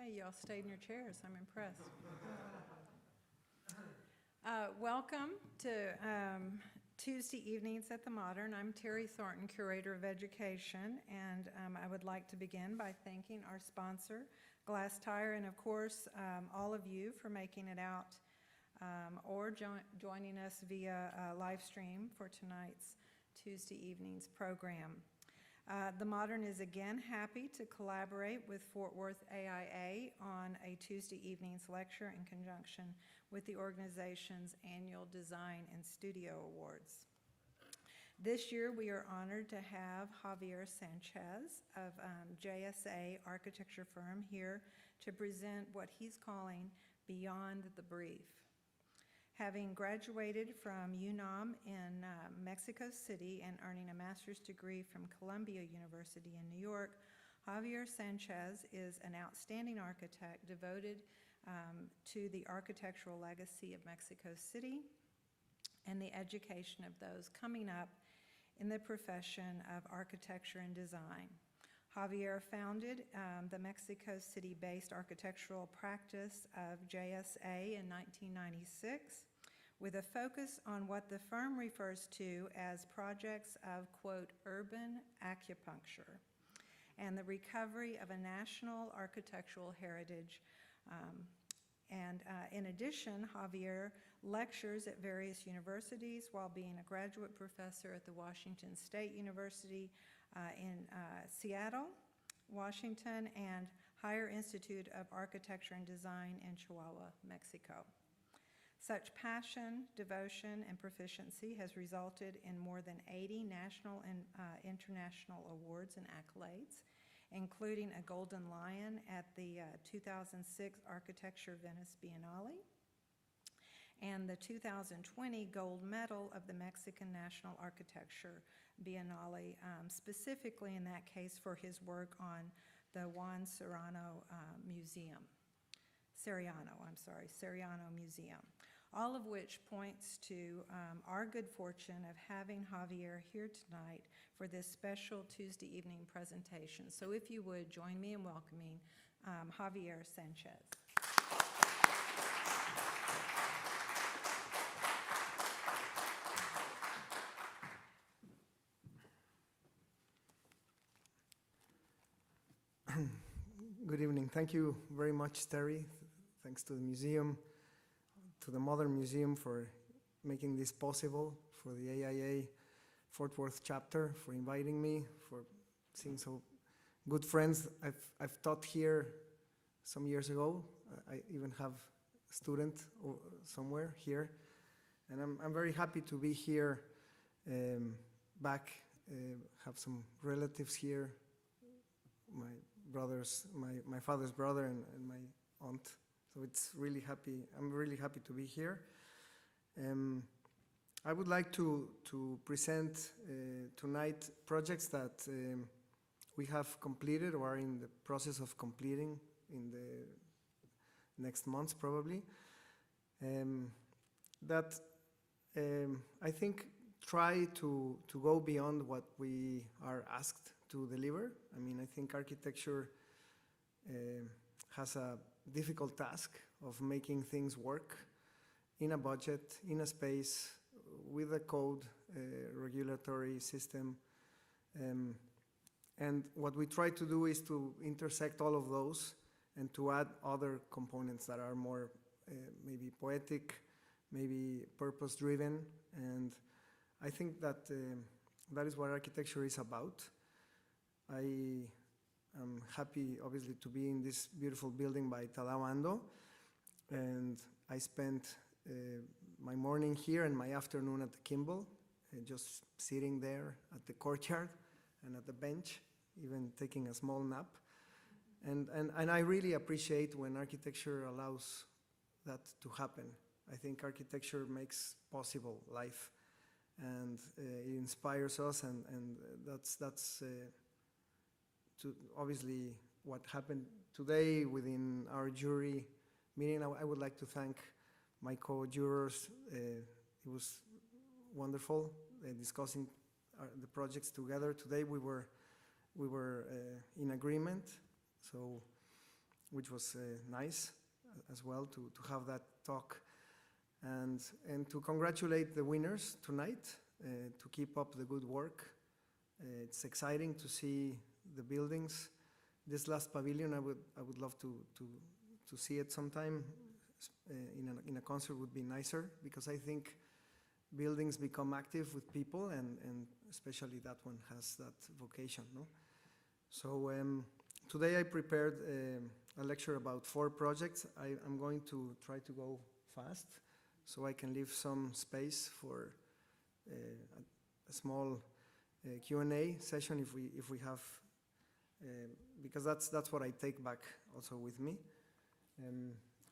Okay, y'all stayed in your chairs. I'm impressed. Welcome to Tuesday Evenings at the Modern. I'm Terry Thornton, Curator of Education, and I would like to begin by thanking our sponsor, Glass Tire, and of course, all of you for making it out or joining us via live stream for tonight's Tuesday Evenings program. The Modern is again happy to collaborate with Fort Worth AIA on a Tuesday evening's lecture in conjunction with the organization's annual Design and Studio Awards. This year we are honored to have Javier Sánchez of JSA architecture firm here to present what he's calling Beyond the Brief. Having graduated from UNAM in Mexico City and earning a master's degree from Columbia University in New York, Javier Sánchez is an outstanding architect devoted to the architectural legacy of Mexico City and the education of those coming up in the profession of architecture and design. Javier founded the Mexico City-based architectural practice of JSA in 1996 with a focus on what the firm refers to as projects of, quote, urban acupuncture and the recovery of a national architectural heritage. In addition, Javier lectures at various universities while being a graduate professor at the Washington State University in Seattle, Washington, and Higher Institute of Architecture and Design in Chihuahua, Mexico. Such passion, devotion, and proficiency has resulted in more than 80 national and international awards and accolades, including a Golden Lion at the 2006 Architecture Venice Biennale and the 2020 Gold Medal of the Mexican National Architecture Biennale, specifically in that case for his work on the Juan Soriano Museum. Soriano Museum, all of which points to our good fortune of having Javier here tonight for this special Tuesday evening presentation. So if you would, join me in welcoming Javier Sánchez. Good evening. Thank you very much, Terry. Thanks to the museum, to the Modern Museum for making this possible, for the AIA Fort Worth chapter for inviting me, for seeing so good friends. I've taught here some years ago. I even have a student somewhere here, and I'm very happy to be here back. Have some relatives here, my brothers, my father's brother and my aunt. So it's really happy. I'm really happy to be here. I would like to present tonight projects that we have completed or are in the process of completing in the next months probably. That I think try to go beyond what we are asked to deliver. I mean, I think architecture has a difficult task of making things work in a budget, in a space, with a code, regulatory system. And what we try to do is to intersect all of those and to add other components that are more maybe poetic, maybe purpose-driven. And I think that that is what architecture is about. I am happy, obviously, to be in this beautiful building by Talawando, and I spent my morning here and my afternoon at the Kimball, just sitting there at the courtyard and at the bench, even taking a small nap. And I really appreciate when architecture allows that to happen. I think architecture makes possible life, and it inspires us, and that's obviously what happened today within our jury meeting. I would like to thank my co-jurors. It was wonderful discussing the projects together. Today we were in agreement, so which was nice as well to have that talk, and to congratulate the winners tonight, to keep up the good work. It's exciting to see the buildings. This last pavilion, I would love to see it sometime. In a concert would be nicer, because I think buildings become active with people, and especially that one has that vocation, no? So today I prepared a lecture about 4 projects. I'm going to try to go fast, so I can leave some space for a small Q&A session if we have, because that's what I take back also with me.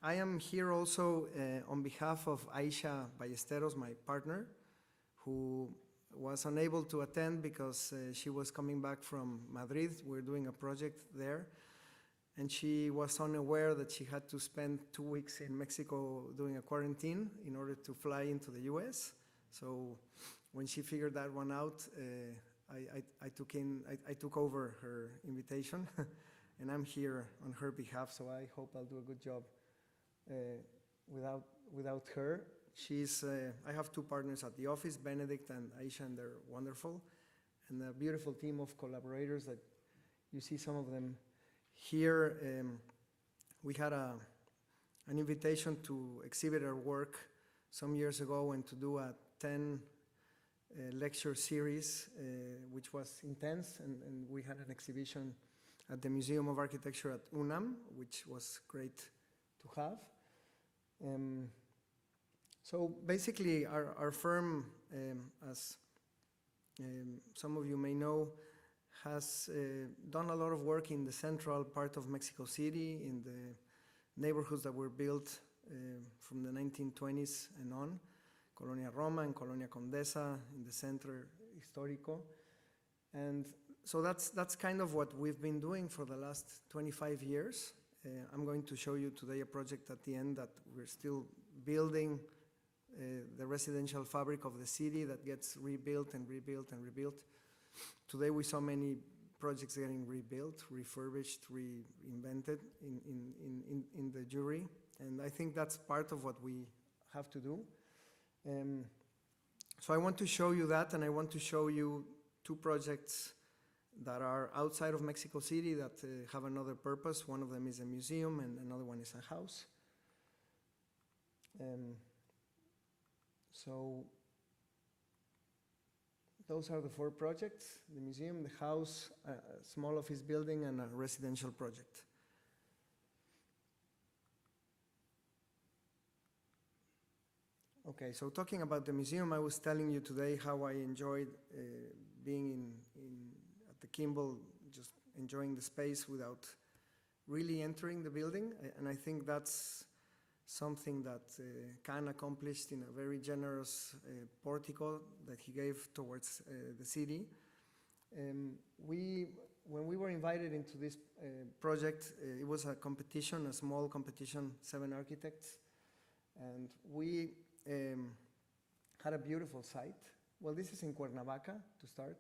I am here also on behalf of Aisha Ballesteros, my partner, who was unable to attend because she was coming back from Madrid. We're doing a project there, and she was unaware that she had to spend 2 weeks in Mexico doing a quarantine in order to fly into the US. So when she figured that one out, I took over her invitation, and I'm here on her behalf, so I hope I'll do a good job without her. I have 2 partners at the office, Benedict and Aisha, and they're wonderful, and a beautiful team of collaborators that you see some of them here. We had an invitation to exhibit our work some years ago and to do a 10 lecture series, which was intense, and we had an exhibition at the Museum of Architecture at UNAM, which was great to have. So basically our firm, as some of you may know, has done a lot of work in the central part of Mexico City, in the neighborhoods that were built from the 1920s and on, Colonia Roma and Colonia Condesa in the Centro Histórico. And so that's kind of what we've been doing for the last 25 years. I'm going to show you today a project at the end that we're still building, the residential fabric of the city that gets rebuilt and rebuilt and rebuilt. Today we saw many projects getting rebuilt, refurbished, reinvented in the jury, and I think that's part of what we have to do. So I want to show you that, and I want to show you 2 projects that are outside of Mexico City that have another purpose. One of them is a museum, and another one is a house. So those are the 4 projects: the museum, the house, a small office building, and a residential project. Okay, so talking about the museum, I was telling you today how I enjoyed being at the Kimball, just enjoying the space without really entering the building, and I think that's something that Khan accomplished in a very generous portico that he gave towards the city. When we were invited into this project, it was a competition, a small competition, 7 architects, and we had a beautiful site. Well, this is in Cuernavaca to start.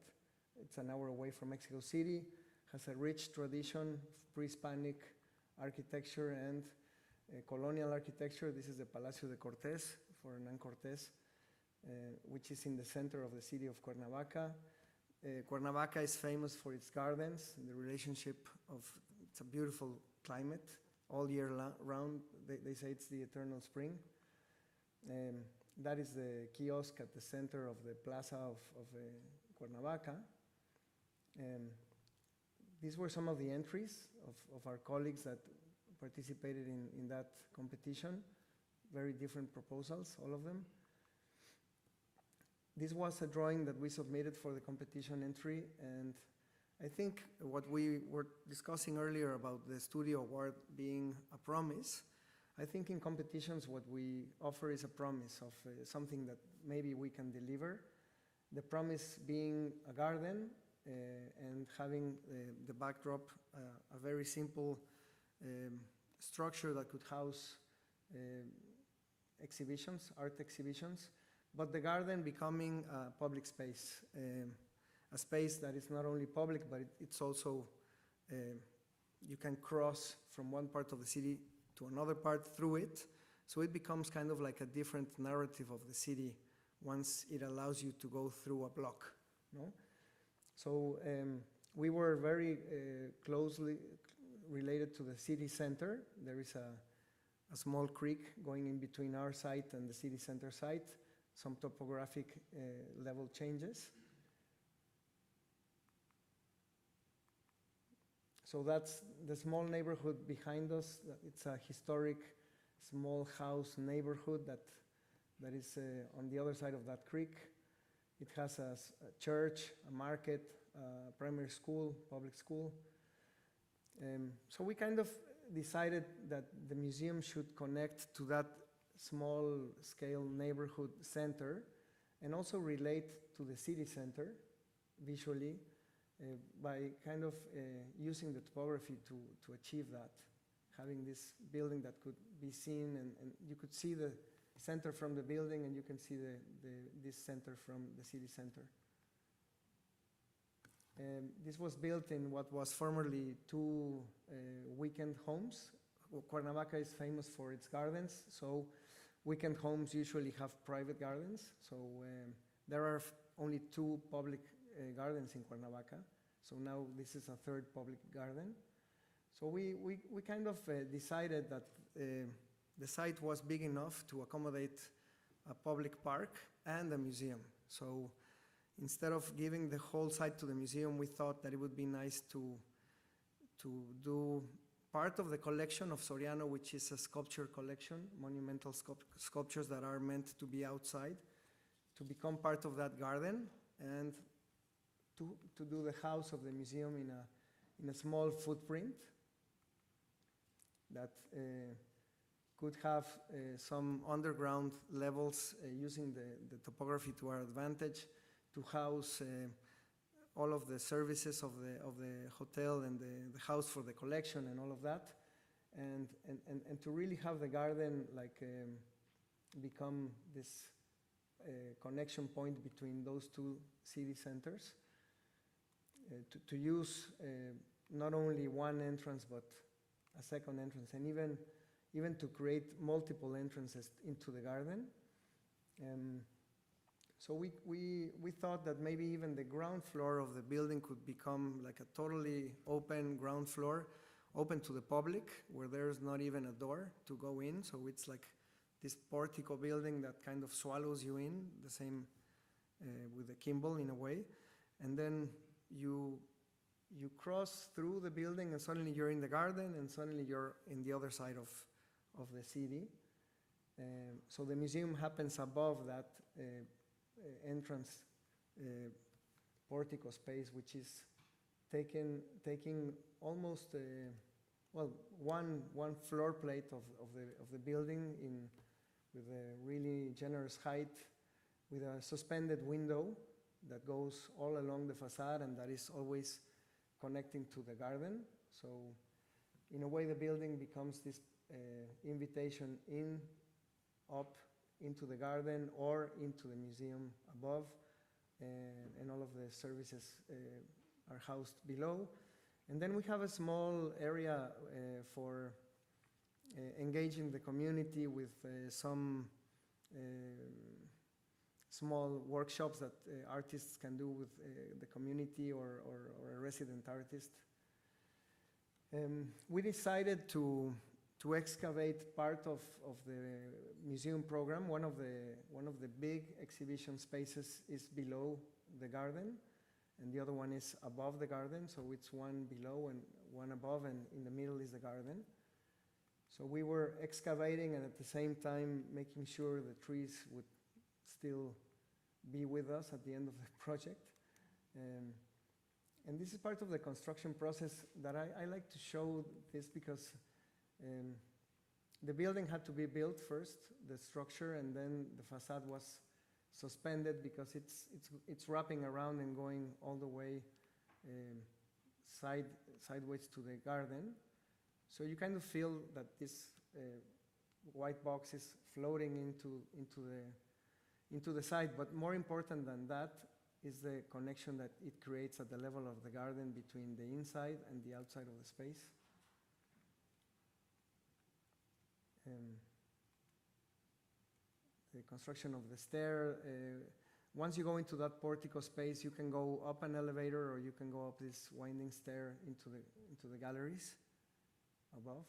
It's an hour away from Mexico City, has a rich tradition of pre-Hispanic architecture and colonial architecture. This is the Palacio de Cortés for Hernán Cortés, which is in the center of the city of Cuernavaca. Cuernavaca is famous for its gardens and the relationship of, it's a beautiful climate all year round. They say it's the eternal spring. That is the kiosk at the center of the plaza of Cuernavaca. These were some of the entries of our colleagues that participated in that competition. Very different proposals, all of them. This was a drawing that we submitted for the competition entry, and I think what we were discussing earlier about the Studio Award being a promise, I think in competitions what we offer is a promise of something that maybe we can deliver. The promise being a garden and having the backdrop a very simple structure that could house exhibitions, art exhibitions, but the garden becoming a public space, a space that is not only public, but it's also you can cross from one part of the city to another part through it. So it becomes kind of like a different narrative of the city once it allows you to go through a block, no? So we were very closely related to the city center. There is a small creek going in between our site and the city center site, some topographic level changes. So that's the small neighborhood behind us. It's a historic small house neighborhood that is on the other side of that creek. It has a church, a market, a primary school, public school. So we kind of decided that the museum should connect to that small scale neighborhood center and also relate to the city center visually by kind of using the topography to achieve that. Having this building that could be seen, and you could see the center from the building, and you can see this center from the city center. This was built in what was formerly two weekend homes. Cuernavaca is famous for its gardens, so weekend homes usually have private gardens. So there are only two public gardens in Cuernavaca. So now this is a third public garden. So we kind of decided that the site was big enough to accommodate a public park and a museum. So instead of giving the whole site to the museum, we thought that it would be nice to do part of the collection of Soriano, which is a sculpture collection, monumental sculptures that are meant to be outside, to become part of that garden, and to do the house of the museum in a small footprint that could have some underground levels using the topography to our advantage to house all of the services of the hotel and the house for the collection and all of that, and to really have the garden like become this connection point between those two city centers, to use not only one entrance but a second entrance, and even to create multiple entrances into the garden. So we thought that maybe even the ground floor of the building could become like a totally open ground floor, open to the public, where there's not even a door to go in. So it's like this portico building that kind of swallows you in, the same with the Kimball in a way. And then you cross through the building and suddenly you're in the garden, and suddenly you're in the other side of the city. So the museum happens above that entrance portico space, which is taking almost one floor plate of the building with a really generous height, with a suspended window that goes all along the facade and that is always connecting to the garden. So in a way the building becomes this invitation up into the garden or into the museum above, and all of the services are housed below. And then we have a small area for engaging the community with some small workshops that artists can do with the community or a resident artist. We decided to excavate part of the museum program. One of the big exhibition spaces is below the garden, and the other one is above the garden. So it's one below and one above, and in the middle is the garden. So we were excavating and at the same time making sure the trees would still be with us at the end of the project. And this is part of the construction process that I like to show this because the building had to be built first, the structure, and then the facade was suspended because it's wrapping around and going all the way sideways to the garden. So you kind of feel that this white box is floating into the side, but more important than that is the connection that it creates at the level of the garden between the inside and the outside of the space. the construction of the stair. Once you go into that portico space, you can go up an elevator or you can go up this winding stair into the galleries above.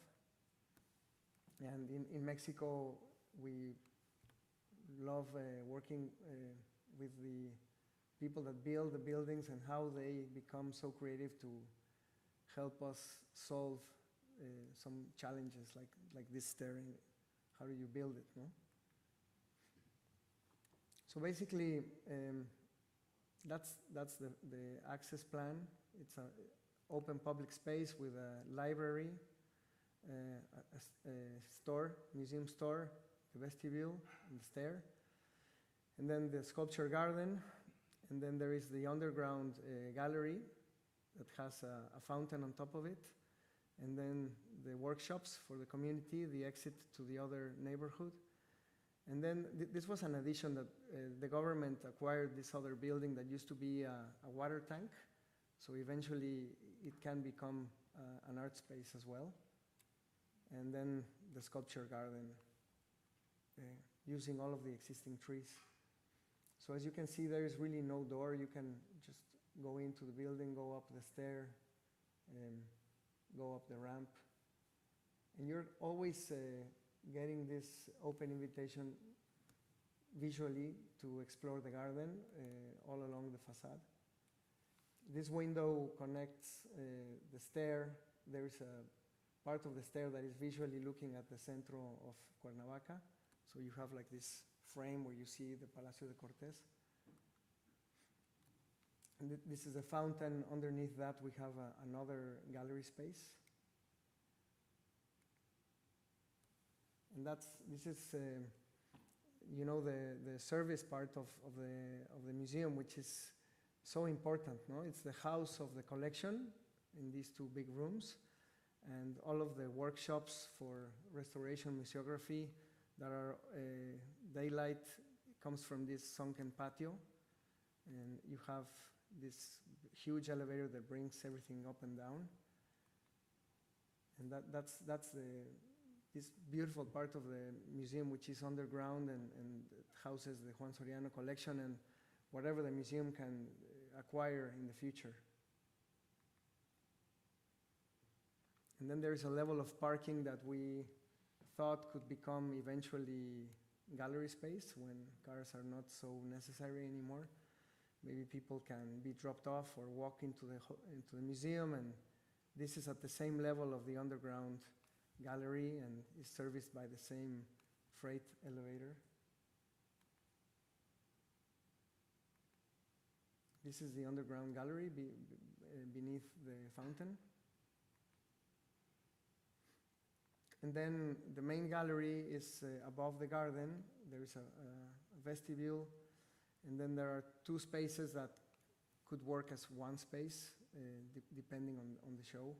And in Mexico, we love working with the people that build the buildings and how they become so creative to help us solve some challenges like this stair. How do you build it, no? So basically, that's the access plan. It's an open public space with a library, a store, museum store, the vestibule, and the stair, and then the sculpture garden, and then there is the underground gallery that has a fountain on top of it, and then the workshops for the community, the exit to the other neighborhood. And then this was an addition that the government acquired this other building that used to be a water tank. So eventually it can become an art space as well. And then the sculpture garden using all of the existing trees. So as you can see, there is really no door. You can just go into the building, go up the stair, go up the ramp. And you're always getting this open invitation visually to explore the garden all along the facade. This window connects the stair. There's a part of the stair that is visually looking at the centro of Cuernavaca. So you have like this frame where you see the Palacio de Cortés. And this is a fountain. Underneath that we have another gallery space. And this is, you know, the service part of the museum, which is so important, no? It's the house of the collection in these two big rooms, and all of the workshops for restoration museography that are daylight comes from this sunken patio, and you have this huge elevator that brings everything up and down, and that's this beautiful part of the museum, which is underground and houses the Juan Soriano collection and whatever the museum can acquire in the future. And then there is a level of parking that we thought could become eventually gallery space when cars are not so necessary anymore. Maybe people can be dropped off or walk into the museum, and this is at the same level of the underground gallery and is serviced by the same freight elevator. This is the underground gallery beneath the fountain. And then the main gallery is above the garden. There is a vestibule, and then there are two spaces that could work as one space, depending on the show.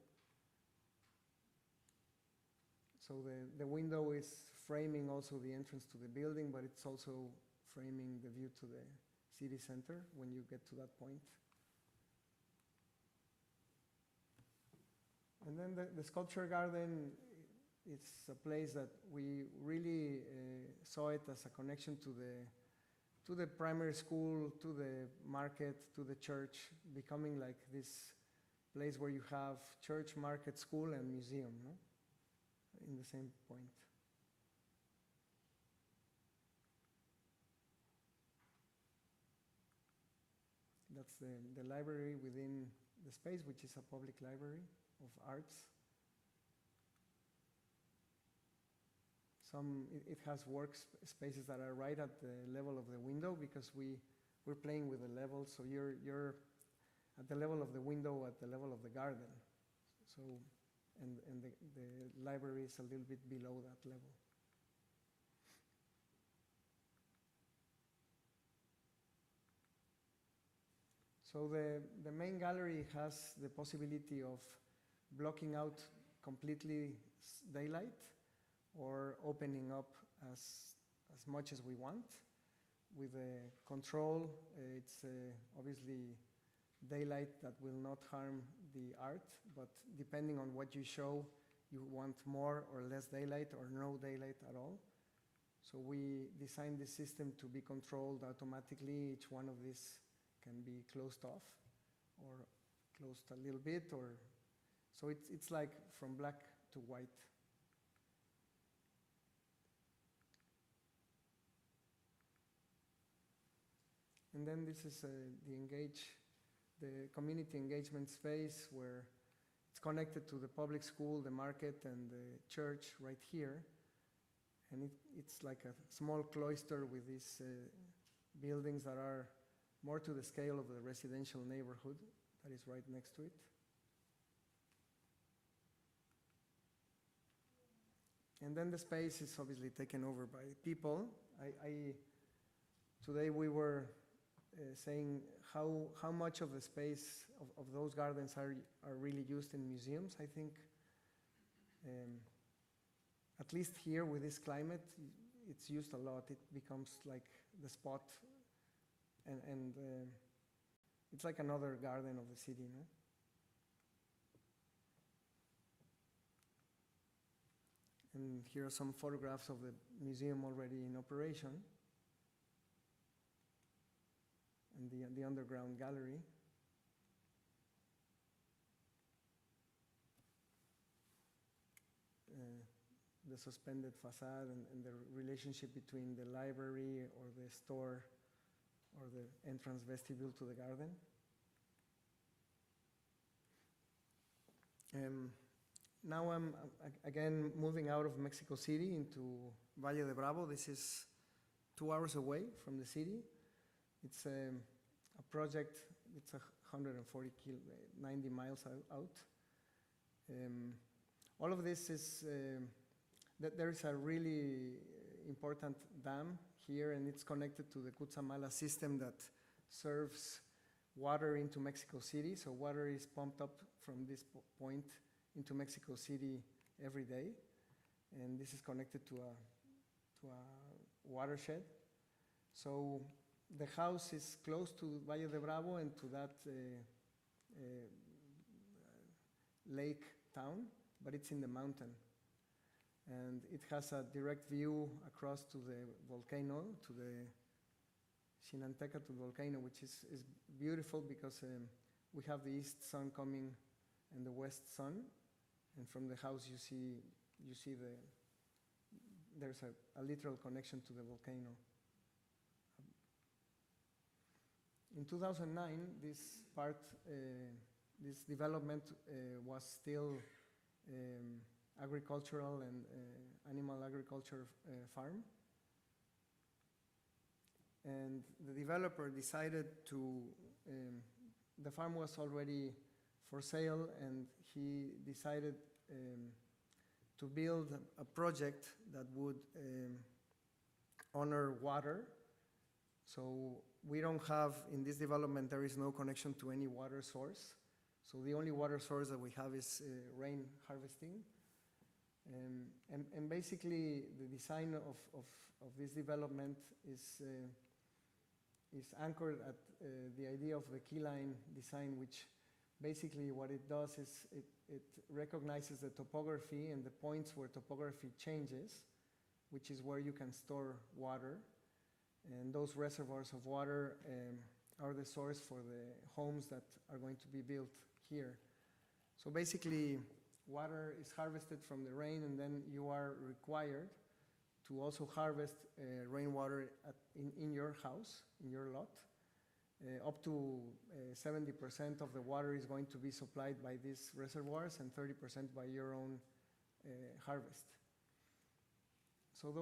So the window is framing also the entrance to the building, but it's also framing the view to the city center when you get to that point. And then the sculpture garden, it's a place that we really saw it as a connection to the primary school, to the market, to the church, becoming like this place where you have church, market, school, and museum, no? In the same point. That's the library within the space, which is a public library of arts. It has workspaces that are right at the level of the window because we're playing with the levels, so you're at the level of the window, at the level of the garden. So, and the library is a little bit below that level. So the main gallery has the possibility of blocking out completely daylight or opening up as much as we want. With the control, it's obviously daylight that will not harm the art, but depending on what you show, you want more or less daylight or no daylight at all. So we designed this system to be controlled automatically. Each one of these can be closed off or closed a little bit, or so it's like from black to white. And then this is the community engagement space, where it's connected to the public school, the market, and the church right here. And it's like a small cloister with these buildings that are more to the scale of the residential neighborhood that is right next to it. And then the space is obviously taken over by people. Today we were saying how much of the space of those gardens are really used in museums. I think at least here with this climate, it's used a lot. It becomes like the spot, and it's like another garden of the city, no? And here are some photographs of the museum already in operation, and the underground gallery. The suspended facade and the relationship between the library or the store or the entrance vestibule to the garden. Now I'm again moving out of Mexico City into Valle de Bravo. This is 2 hours away from the city. It's a project, it's 90 miles out. All of this is, that there is a really important dam here, and it's connected to the Cutzamala system that serves water into Mexico City. So water is pumped up from this point into Mexico City every day, and this is connected to a watershed. So the house is close to Valle de Bravo and to that lake town, but it's in the mountain. And it has a direct view across to the volcano, to the Xinanteca volcano, which is beautiful because we have the east sun coming and the west sun, and from the house you see there's a literal connection to the volcano. In 2009, this development was still agricultural and animal agriculture farm. And the developer decided the farm was already for sale, and he decided to build a project that would honor water. So we don't have, in this development, there is no connection to any water source. So the only water source that we have is rain harvesting. And basically, the design of this development is anchored at the idea of the key line design, which basically what it does is it recognizes the topography and the points where topography changes, which is where you can store water. And those reservoirs of water are the source for the homes that are going to be built here. So basically, water is harvested from the rain, and then you are required to also harvest rainwater in your house, in your lot. Up to 70% of the water is going to be supplied by these reservoirs and 30% by your own harvest. So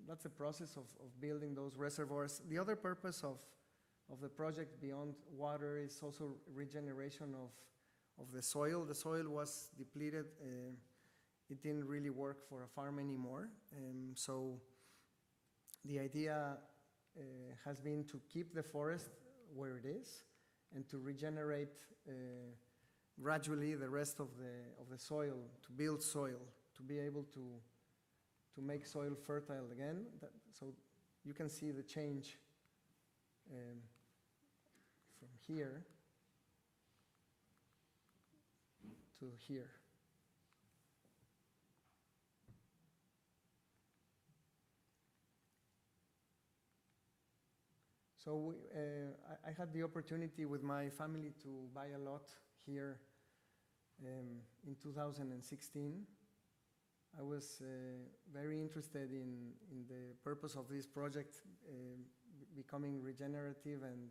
that's the process of building those reservoirs. The other purpose of the project beyond water is also regeneration of the soil. The soil was depleted. It didn't really work for a farm anymore. So the idea has been to keep the forest where it is and to regenerate gradually the rest of the soil, to build soil, to be able to make soil fertile again. So you can see the change from here to here. I had the opportunity with my family to buy a lot here in 2016. I was very interested in the purpose of this project becoming regenerative and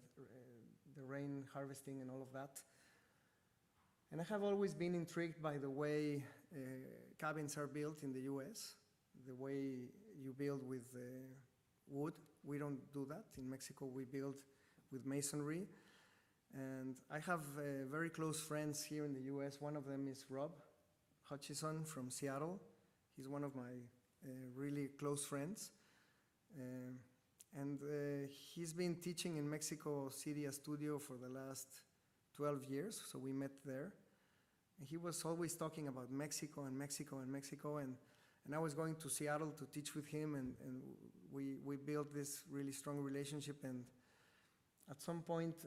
the rain harvesting and all of that. And I have always been intrigued by the way cabins are built in the US, the way you build with wood. We don't do that. In Mexico, we build with masonry. And I have very close friends here in the US. One of them is Rob Hutchison from Seattle. He's one of my really close friends. And he's been teaching in Mexico City, a studio, for the last 12 years, so we met there. And he was always talking about Mexico and Mexico and Mexico, and I was going to Seattle to teach with him, and we built this really strong relationship. And at some point,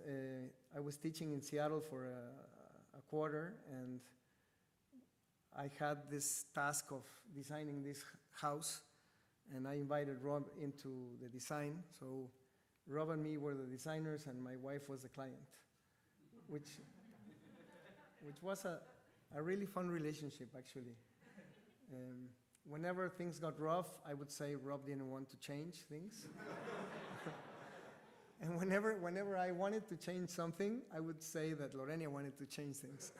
I was teaching in Seattle for a quarter, and I had this task of designing this house, and I invited Rob into the design. So Rob and me were the designers, and my wife was the client, which was a really fun relationship, actually. Whenever things got rough, I would say Rob didn't want to change things. And whenever I wanted to change something, I would say that Lorena wanted to change things.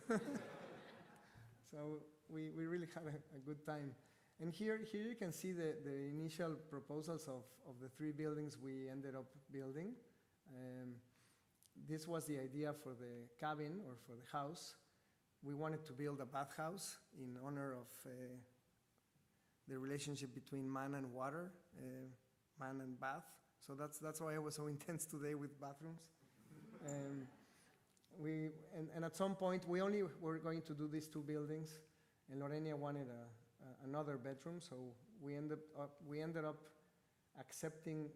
So we really had a good time. And here you can see the initial proposals of the 3 buildings we ended up building. This was the idea for the cabin, or for the house. We wanted to build a bathhouse in honor of the relationship between man and water, man and bath. So that's why I was so intense today with bathrooms. And at some point, we only were going to do these 2 buildings, and Lorena wanted another bedroom, so we ended up accepting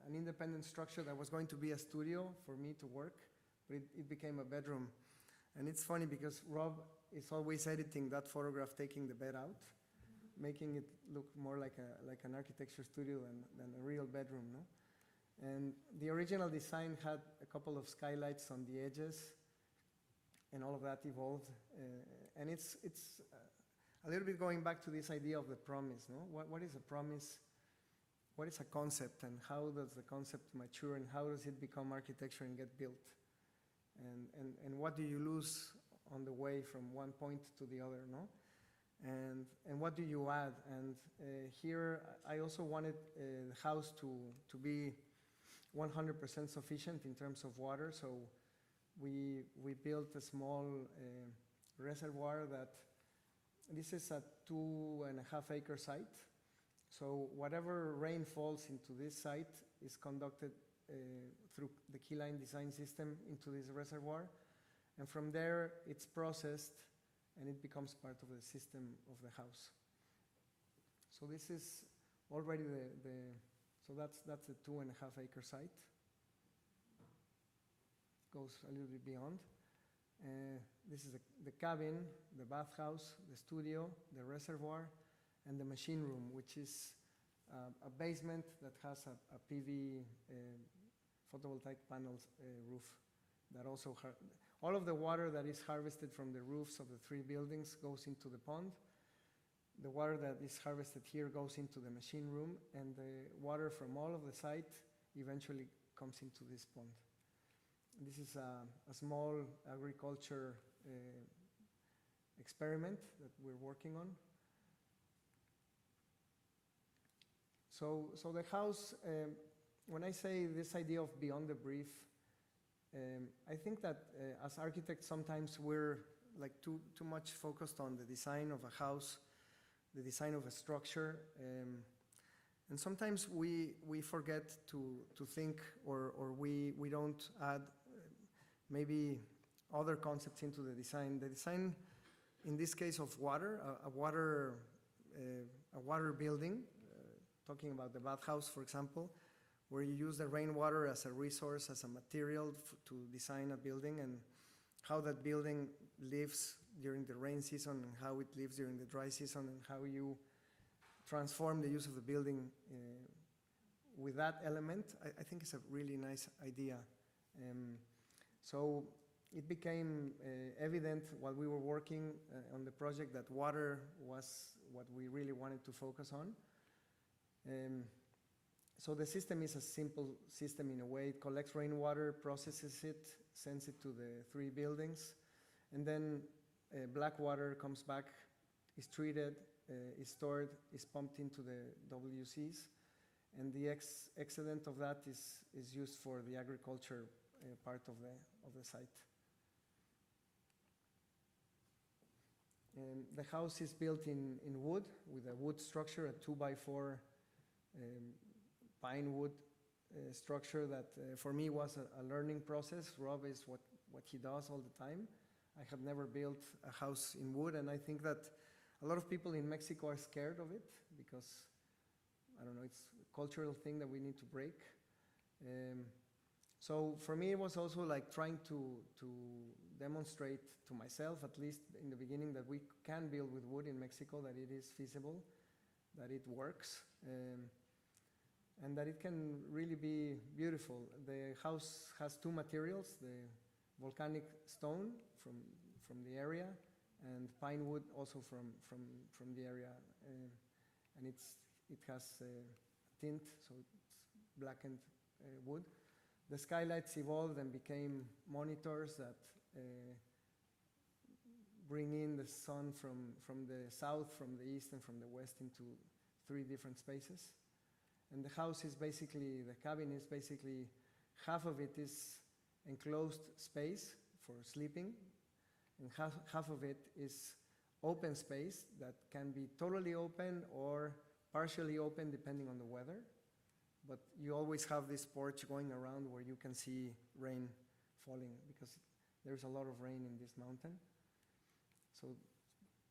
an independent structure that was going to be a studio for me to work, but it became a bedroom. And it's funny because Rob is always editing that photograph, taking the bed out, making it look more like an architecture studio than a real bedroom, no? And the original design had a couple of skylights on the edges, and all of that evolved. And it's a little bit going back to this idea of the promise, no? What is a promise? What is a concept, and how does the concept mature, and how does it become architecture and get built? And what do you lose on the way from one point to the other, no? And what do you add? And here I also wanted the house to be 100% sufficient in terms of water, so we built a small reservoir that, this is a 2.5 acre site. So whatever rain falls into this site is conducted through the keyline design system into this reservoir. And from there, it's processed, and it becomes part of the system of the house. So this is already so that's a 2.5 acre site. Goes a little bit beyond. This is the cabin, the bathhouse, the studio, the reservoir, and the machine room, which is a basement that has a PV photovoltaic panels roof that also all of the water that is harvested from the roofs of the 3 buildings goes into the pond. The water that is harvested here goes into the machine room, and the water from all of the site eventually comes into this pond. This is a small agriculture experiment that we're working on. So the house, when I say this idea of beyond the brief, I think that as architects sometimes we're like too much focused on the design of a house, the design of a structure, and sometimes we forget to think, or we don't add maybe other concepts into the design. The design, in this case of water, a water building, talking about the bathhouse, for example, where you use the rainwater as a resource, as a material to design a building, and how that building lives during the rain season, and how it lives during the dry season, and how you transform the use of the building with that element, I think it's a really nice idea. So it became evident while we were working on the project that water was what we really wanted to focus on. So the system is a simple system in a way. It collects rainwater, processes it, sends it to the 3 buildings, and then black water comes back, is treated, is stored, is pumped into the WCs, and the excedent of that is used for the agriculture part of the site. The house is built in wood with a wood structure, a 2x4 pine wood structure that for me was a learning process. Rob is what he does all the time. I have never built a house in wood, and I think that a lot of people in Mexico are scared of it because, I don't know, it's a cultural thing that we need to break. So for me, it was also like trying to demonstrate to myself, at least in the beginning, that we can build with wood in Mexico, that it is feasible, that it works, and that it can really be beautiful. The house has 2 materials, the volcanic stone from the area, and pine wood also from the area, and it has tint, so it's blackened wood. The skylights evolved and became monitors that bring in the sun from the south, from the east, and from the west into 3 different spaces. And the house is basically, the cabin is basically, half of it is enclosed space for sleeping, and half of it is open space that can be totally open or partially open depending on the weather. But you always have this porch going around where you can see rain falling because there's a lot of rain in this mountain. So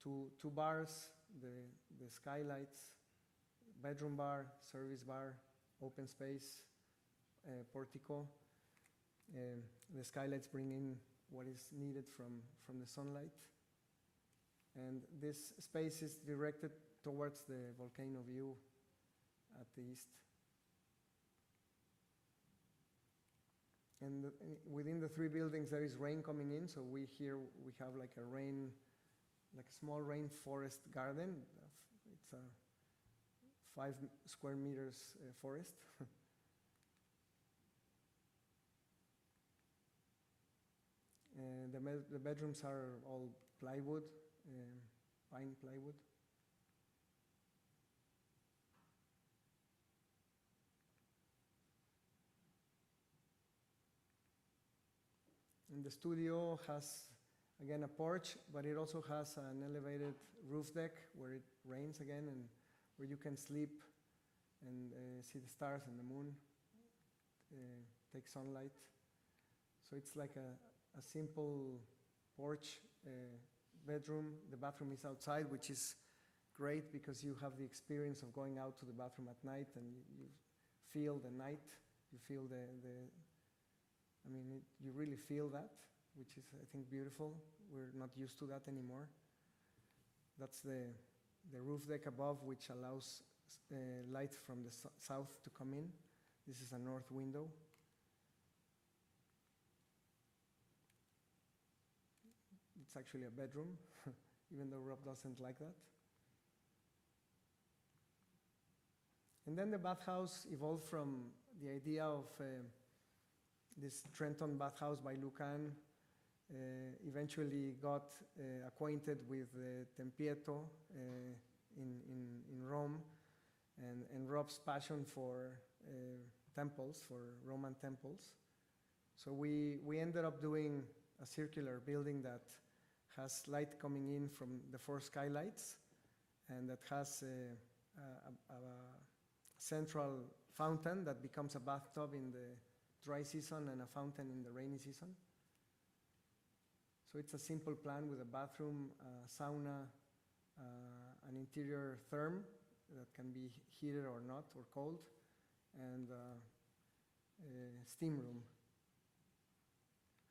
2 bars, the skylights, bedroom bar, service bar, open space, portico. The skylights bring in what is needed from the sunlight. And this space is directed towards the volcano view at the east. And within the 3 buildings, there is rain coming in, so we have like a small rainforest garden. It's a 5 square meters forest. The bedrooms are all plywood, pine plywood. And the studio has, again, a porch, but it also has an elevated roof deck where it rains again and where you can sleep and see the stars and the moon, take sunlight. So it's like a simple porch bedroom. The bathroom is outside, which is great because you have the experience of going out to the bathroom at night and you feel the night, you feel you really feel that, which is, I think, beautiful. We're not used to that anymore. That's the roof deck above, which allows light from the south to come in. This is a north window. It's actually a bedroom, even though Rob doesn't like that. And then the bathhouse evolved from the idea of this Trenton bathhouse by Lucan. Eventually got acquainted with Tempietto in Rome, and Rob's passion for temples, for Roman temples. So we ended up doing a circular building that has light coming in from the 4 skylights, and that has a central fountain that becomes a bathtub in the dry season and a fountain in the rainy season. So it's a simple plan with a bathroom, sauna, an interior therm that can be heated or not, or cold, and a steam room.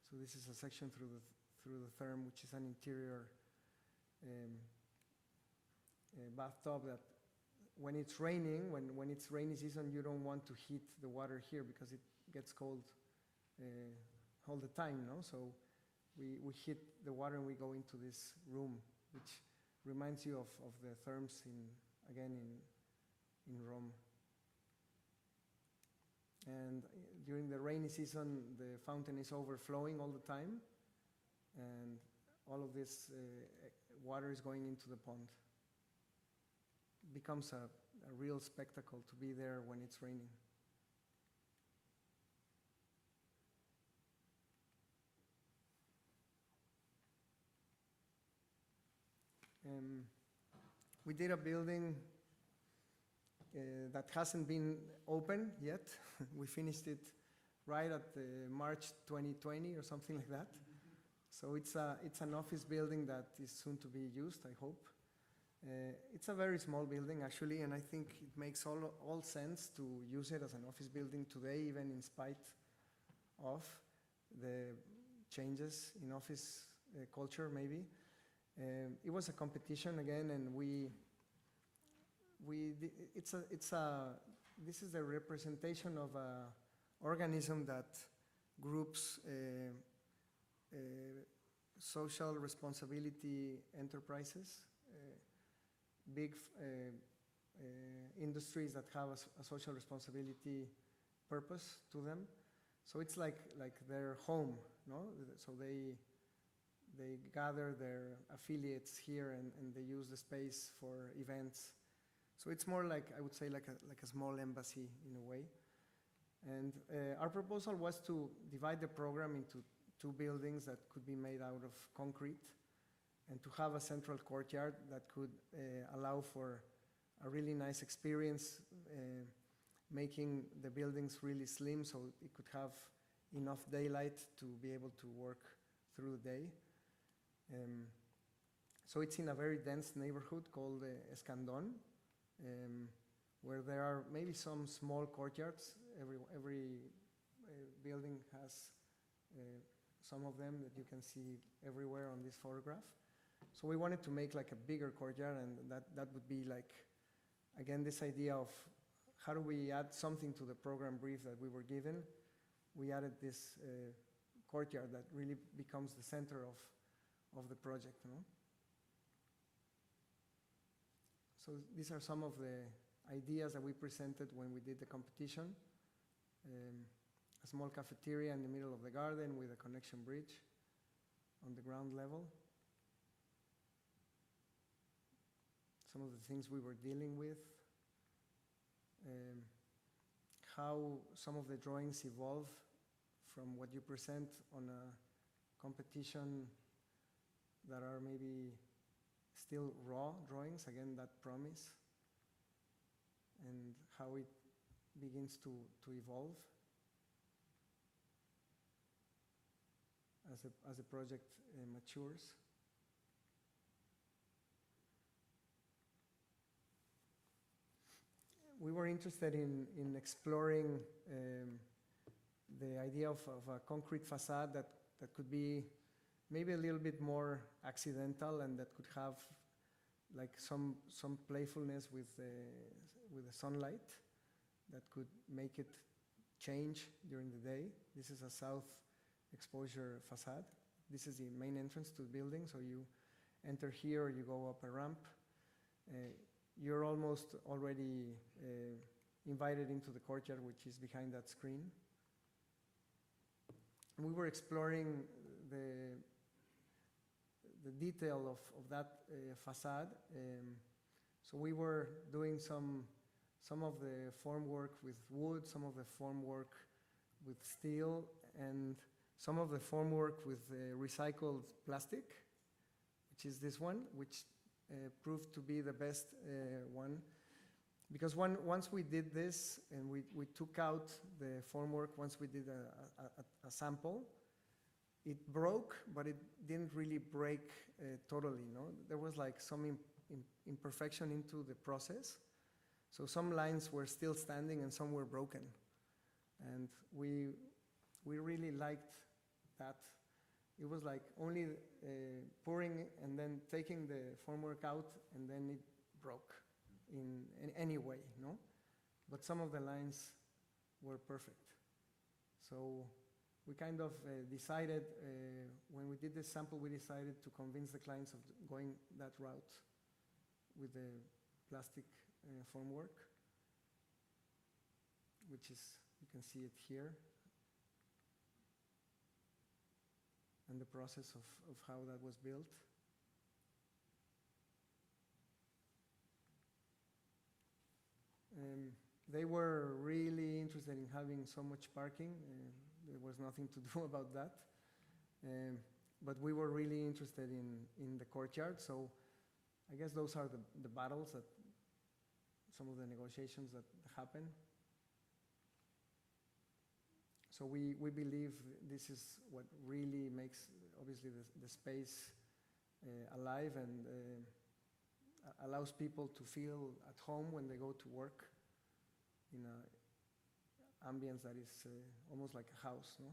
So this is a section through the therm, which is an interior bathtub that when it's raining, when it's rainy season, you don't want to heat the water here because it gets cold all the time, no? So we heat the water and we go into this room, which reminds you of the therms in Rome. And during the rainy season, the fountain is overflowing all the time, and all of this water is going into the pond. It becomes a real spectacle to be there when it's raining. We did a building that hasn't been open yet. We finished it right at March 2020 or something like that. So it's an office building that is soon to be used, I hope. It's a very small building actually, and I think it makes all sense to use it as an office building today, even in spite of the changes in office culture maybe. It was a competition again, and this is a representation of an organism that groups social responsibility enterprises, big industries that have a social responsibility purpose to them. So it's like their home, no? So they gather their affiliates here and they use the space for events. So it's more like, I would say, like a small embassy in a way. And our proposal was to divide the program into 2 buildings that could be made out of concrete, and to have a central courtyard that could allow for a really nice experience, making the buildings really slim so it could have enough daylight to be able to work through the day. So it's in a very dense neighborhood called Escandon, where there are maybe some small courtyards. Every building has some of them that you can see everywhere on this photograph. So we wanted to make like a bigger courtyard, and that would be like, again, this idea of how do we add something to the program brief that we were given. We added this courtyard that really becomes the center of the project, no? So these are some of the ideas that we presented when we did the competition. A small cafeteria in the middle of the garden with a connection bridge on the ground level. Some of the things we were dealing with. How some of the drawings evolve from what you present on a competition that are maybe still raw drawings, again, that promise, and how it begins to evolve as the project matures. We were interested in exploring the idea of a concrete facade that could be maybe a little bit more accidental, and that could have like some playfulness with the sunlight that could make it change during the day. This is a south exposure facade. This is the main entrance to the building, so you enter here, you go up a ramp. You're almost already invited into the courtyard, which is behind that screen. We were exploring the detail of that facade. So we were doing some of the formwork with wood, some of the formwork with steel, and some of the formwork with recycled plastic, which is this one, which proved to be the best one. Because once we did this and we took out the formwork, once we did a sample, it broke, but it didn't really break totally, no? There was like some imperfection into the process. So some lines were still standing and some were broken. And we really liked that. It was like only pouring and then taking the formwork out, and then it broke in any way, no? But some of the lines were perfect. So we kind of decided, when we did this sample, we decided to convince the clients of going that route with the plastic formwork, which is, you can see it here, and the process of how that was built. They were really interested in having so much parking. There was nothing to do about that. But we were really interested in the courtyard. So I guess those are the battles, that some of the negotiations that happen. So we believe this is what really makes, obviously, the space alive and allows people to feel at home when they go to work in an ambience that is almost like a house, no?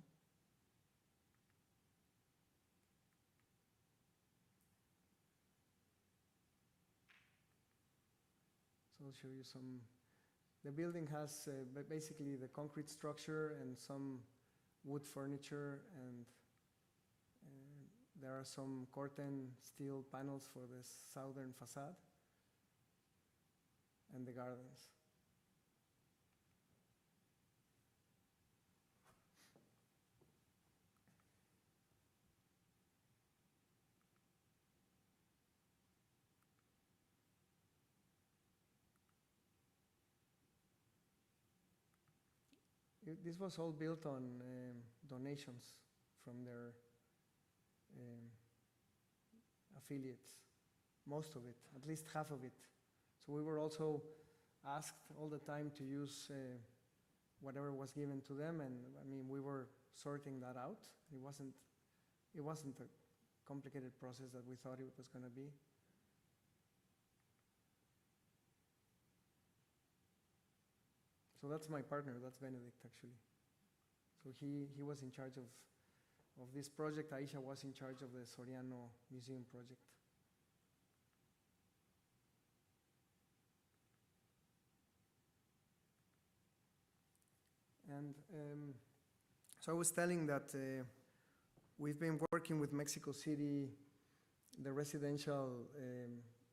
So I'll show you some. The building has basically the concrete structure and some wood furniture, and there are some curtain steel panels for the southern facade and the gardens. This was all built on donations from their affiliates, most of it, at least half of it. So we were also asked all the time to use whatever was given to them, and I mean, we were sorting that out. It wasn't a complicated process that we thought it was going to be. So that's my partner, that's Benedict, actually. So he was in charge of this project. Aisha was in charge of the Soriano Museum project. And so I was telling that we've been working with Mexico City, the residential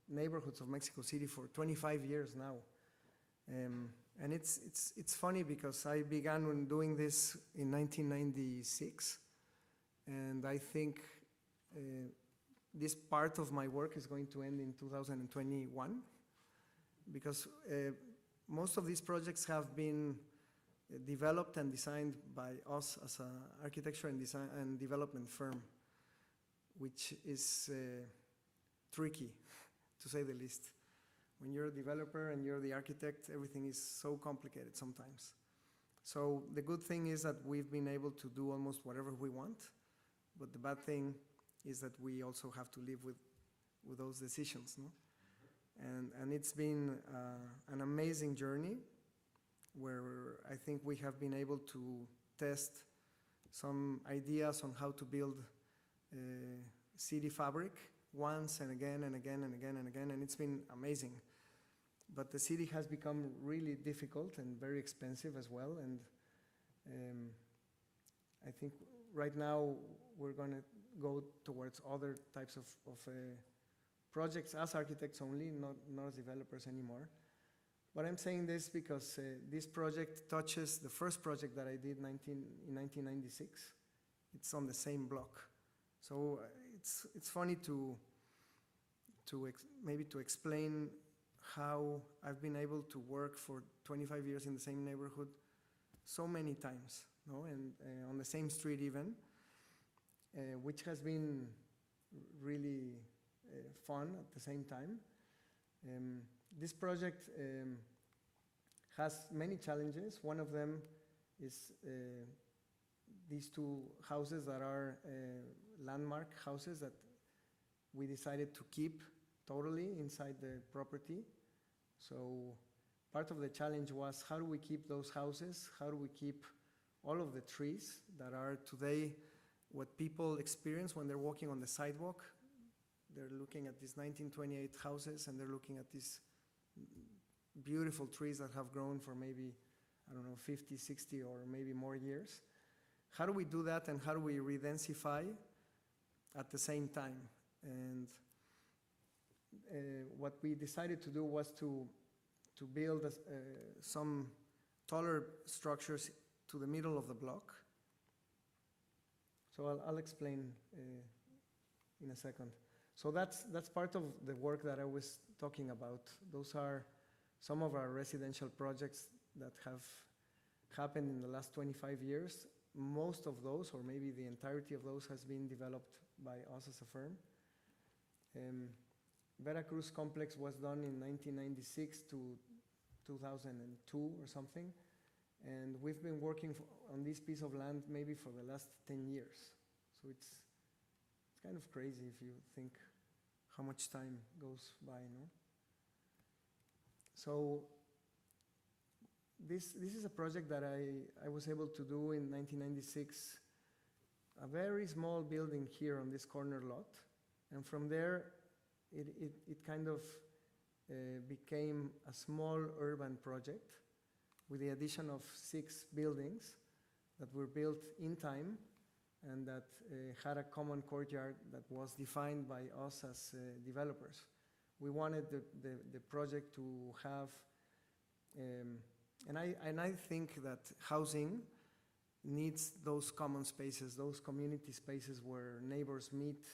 neighborhoods of Mexico City for 25 years now. And it's funny because I began when doing this in 1996, and I think this part of my work is going to end in 2021, because most of these projects have been developed and designed by us as an architecture and design and development firm, which is tricky, to say the least. When you're a developer and you're the architect, everything is so complicated sometimes. So the good thing is that we've been able to do almost whatever we want, but the bad thing is that we also have to live with those decisions, no? And it's been an amazing journey where I think we have been able to test some ideas on how to build city fabric once and again and again and again and again, and it's been amazing. But the city has become really difficult and very expensive as well, and I think right now we're going to go towards other types of projects as architects only, not as developers anymore. But I'm saying this because this project touches the first project that I did in 1996. It's on the same block. So it's funny to maybe explain how I've been able to work for 25 years in the same neighborhood so many times, no? And on the same street even, which has been really fun at the same time. This project has many challenges. One of them is these two houses that are landmark houses that we decided to keep totally inside the property. So part of the challenge was, how do we keep those houses? How do we keep all of the trees that are today what people experience when they're walking on the sidewalk? They're looking at these 1928 houses and they're looking at these beautiful trees that have grown for maybe, I don't know, 50, 60, or maybe more years. How do we do that, and how do we re-densify at the same time? And what we decided to do was to build some taller structures to the middle of the block. So I'll explain in a second. So that's part of the work that I was talking about. Those are some of our residential projects that have happened in the last 25 years. Most of those, or maybe the entirety of those, has been developed by us as a firm. Veracruz complex was done in 1996 to 2002 or something. And we've been working on this piece of land maybe for the last 10 years. So it's kind of crazy if you think how much time goes by, no? So this is a project that I was able to do in 1996, a very small building here on this corner lot. And from there, it kind of became a small urban project with the addition of 6 buildings that were built in time and that had a common courtyard that was defined by us as developers. We wanted the project to have, and I think that housing needs those common spaces, those community spaces where neighbors meet.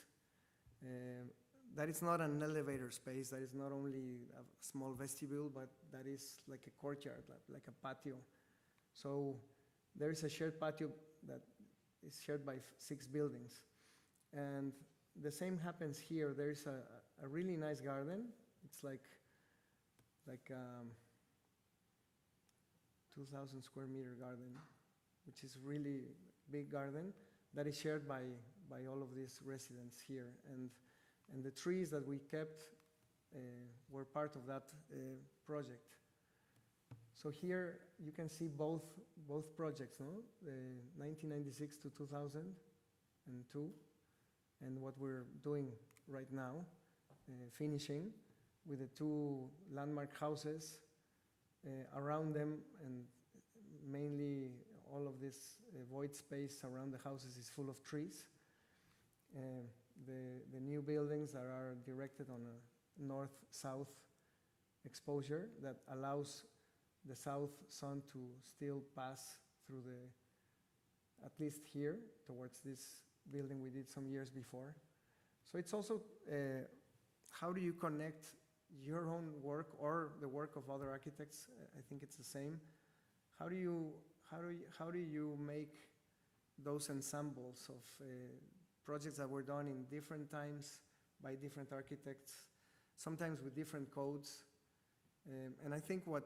That is not an elevator space, that is not only a small vestibule, but that is like a courtyard, like a patio. So there is a shared patio that is shared by 6 buildings. And the same happens here. There is a really nice garden. It's like 2,000 square meter garden, which is really big garden that is shared by all of these residents here. And the trees that we kept were part of that project. So here you can see both projects, no? 1996 to 2002, and what we're doing right now, finishing with the 2 landmark houses around them, and mainly all of this void space around the houses is full of trees. The new buildings that are directed on a north-south exposure that allows the south sun to still pass through at least here, towards this building we did some years before. So it's also, how do you connect your own work or the work of other architects? I think it's the same. How do you make those ensembles of projects that were done in different times by different architects, sometimes with different codes? And I think what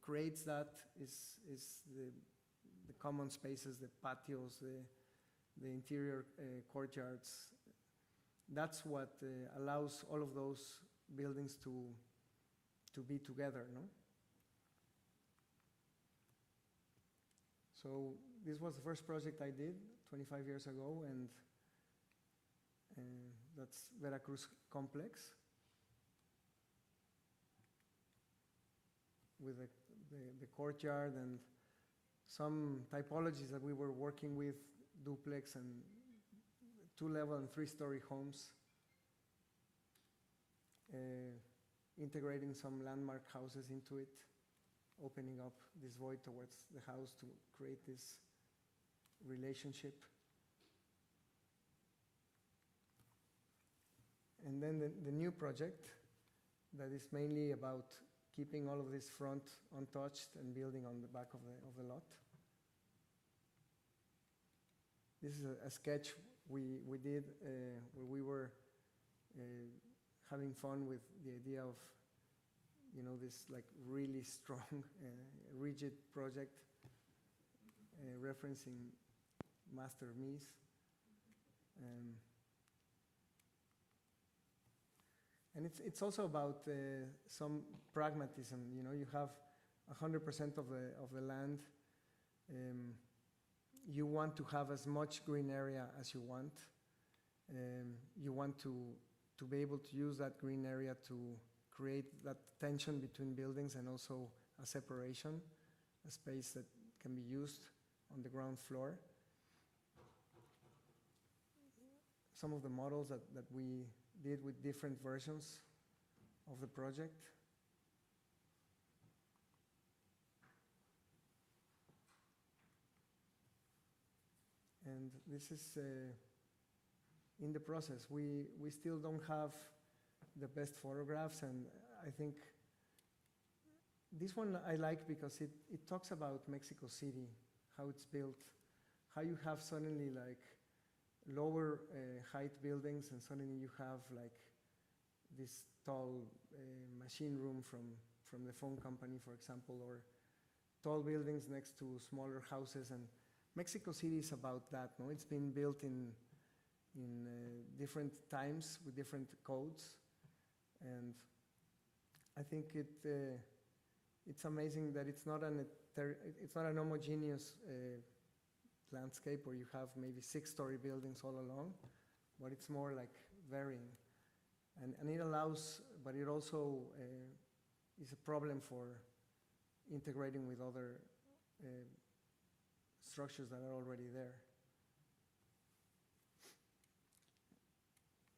creates that is the common spaces, the patios, the interior courtyards. That's what allows all of those buildings to be together, no? So this was the first project I did 25 years ago, and that's Veracruz complex with the courtyard and some typologies that we were working with, duplex and 2-level and 3-story homes, integrating some landmark houses into it, opening up this void towards the house to create this relationship. And then the new project that is mainly about keeping all of this front untouched and building on the back of the lot. This is a sketch we did where we were having fun with the idea of, you know, this like really strong, rigid project, referencing Master Mies. And it's also about some pragmatism. You know, you have 100% of the land. You want to have as much green area as you want. You want to be able to use that green area to create that tension between buildings and also a separation, a space that can be used on the ground floor. Some of the models that we did with different versions of the project. And this is in the process. We still don't have the best photographs, and I think this one I like because it talks about Mexico City, how it's built, how you have suddenly like lower height buildings, and suddenly you have like this tall machine room from the phone company, for example, or tall buildings next to smaller houses. And Mexico City is about that, no? It's been built in different times with different codes, and I think it's amazing that it's not an homogeneous landscape where you have maybe 6-story buildings all along, but it's more like varying, and it allows, but it also is a problem for integrating with other structures that are already there.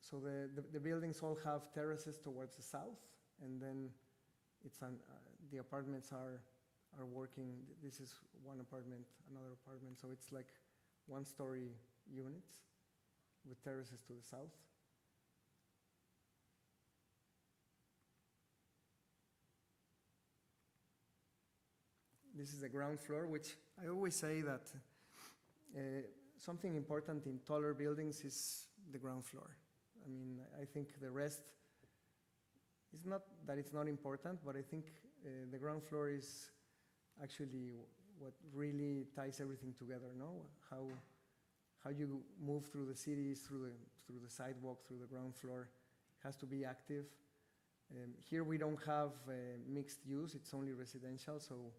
So the buildings all have terraces towards the south, and then it's the apartments are working. This is one apartment, another apartment, so it's like 1-story units with terraces to the south. This is the ground floor, which I always say that something important in taller buildings is the ground floor. I mean, I think the rest is not that it's not important, but I think the ground floor is actually what really ties everything together, no? How you move through the cities, through the sidewalk, through the ground floor, has to be active. Here we don't have mixed use, it's only residential, so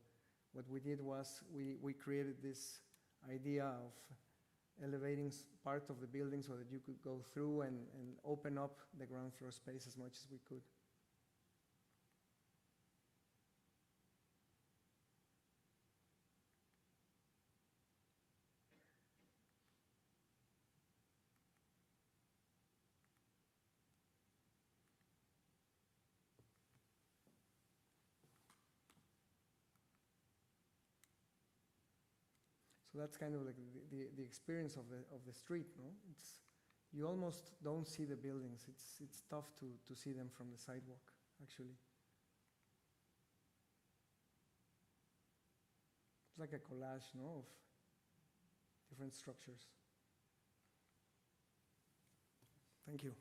what we did was we created this idea of elevating part of the building so that you could go through and open up the ground floor space as much as we could. So that's kind of like the experience of the street, no? You almost don't see the buildings. It's tough to see them from the sidewalk, actually. It's like a collage, no, of different structures. Thank you.